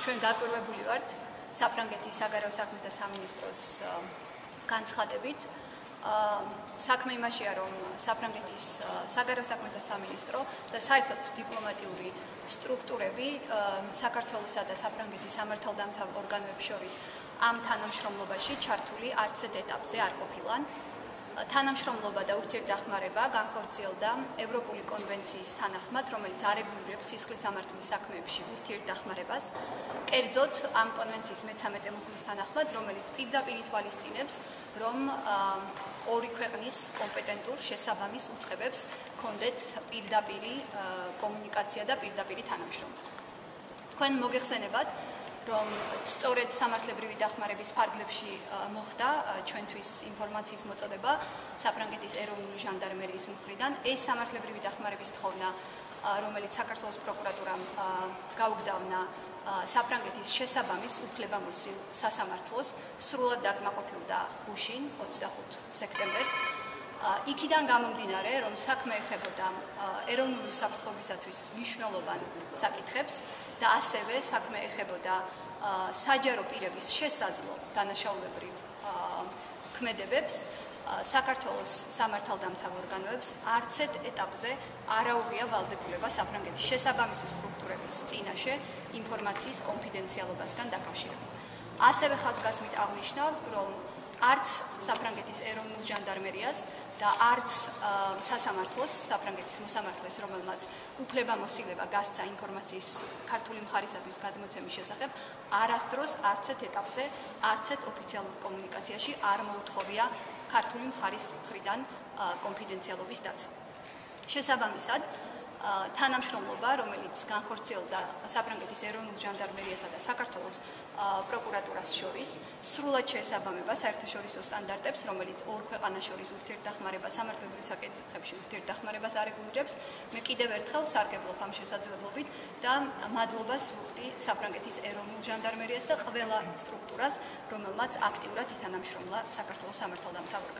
ჩვენ გაკვირვებული ვართ საფრანგეთის საგარეო საქმეთა სამინისტროს განცხადებით. საქმე იმაშია, რომ საფრანგეთის საგარეო საქმეთა სამინისტრო და საერთოდ დიპლომატიური სტრუქტურები საქართველოსა და საფრანგეთის სამართალდამცავ ორგანოებს შორის ამ თანამშრომლობაში ჩართული არც ერთ ეტაპზე არ ყოფილან. თანამშრომლობა და ურთიერთდახმარება განხორციელდა ევროპული კონვენციის თანახმად, რომელიც არეგულირებს სისხლის სამართლის საქმეებში ურთიერთდახმარებას. კერძოდ ამ კონვენციის მე-13 მუხლის თანახმად, რომელიც პირდაპირ ითვალისწინებს, რომ ორი ქვეყნის კომპეტენტურ შესაბამის უწყებებს ჰქონდეთ პირდაპირი კომუნიკაცია და პირდაპირი თანამშრომლობა. თქვენ მოგეხსენებათ, რომ სწორედ სამართლებრივი დახმარების ფარგლებში მოხდა ჩვენთვის ინფორმაციის მოწოდება საფრანგეთის ეროვნული ჟანდარმერიის მხრიდან. ეს სამართლებრივი დახმარების თხოვნა, რომელიც საქართველოს პროკურატურამ გაუგზავნა საფრანგეთის შესაბამის უფლებამოსილ სასამართლოს, სრულად დაკმაყოფილდა გუშინ 25 სექტემბერს. იქიდან გამომდინარე, რომ საქმე ეხებოდა ეროვნული უსაფრთხოებისათვის მნიშვნელოვან საკითხებს და ასევე საქმე ეხებოდა საჯარო პირების შესაძლო დანაშაულებრივ ქმედებებს, საქართველოს სამართალდამცავ ორგანოებს არც ერთ ეტაპზე არ აუღია ვალდებულება საფრანგეთის შესაბამისი სტრუქტურების წინაშე ინფორმაციის კონფიდენციალობასთან დაკავშირებით. ასევე ხაზგასმით აღნიშნავ, რომ არც საფრანგეთის ეროვნულ ჟანდარმერიას და არც სასამართლოს, საფრანგეთის მოსამართლეს, რომელმაც უფლებამოსილება გასცა ინფორმაციის ქართული მხარისათვის გადმოცემის შესახებ, არასდროს არც ერთ ეტაპზე, არც ერთ ოფიციალურ კომუნიკაციაში არ მოუთხოვია ქართული მხარის მხრიდან კონფიდენციალობის დაცვა. შესაბამისად, თანამშრომლობა, რომელიც განხორციელდა საფრანგეთის ეროვნულ ჟანდარმერიასა და საქართველოს პროკურატურას შორის, სრულად შეესაბამება საერთაშორისო სტანდარტებს, რომელიც ორ ქვეყანას შორის ურთიერთდახმარებას, სამართლებრივ საკითხებში ურთიერთდახმარებას არეგულირებს. მე კიდევ ერთხელ სარგებლობ ამ შესაძლებლობით და მადლობას ვუხდი საფრანგეთის ეროვნულ ჟანდარმერიას და ყველა სტრუქტურას, რომელმაც აქტიურად ითანამშრომლა საქართველოს სამართალდამცავ ორგანოებს.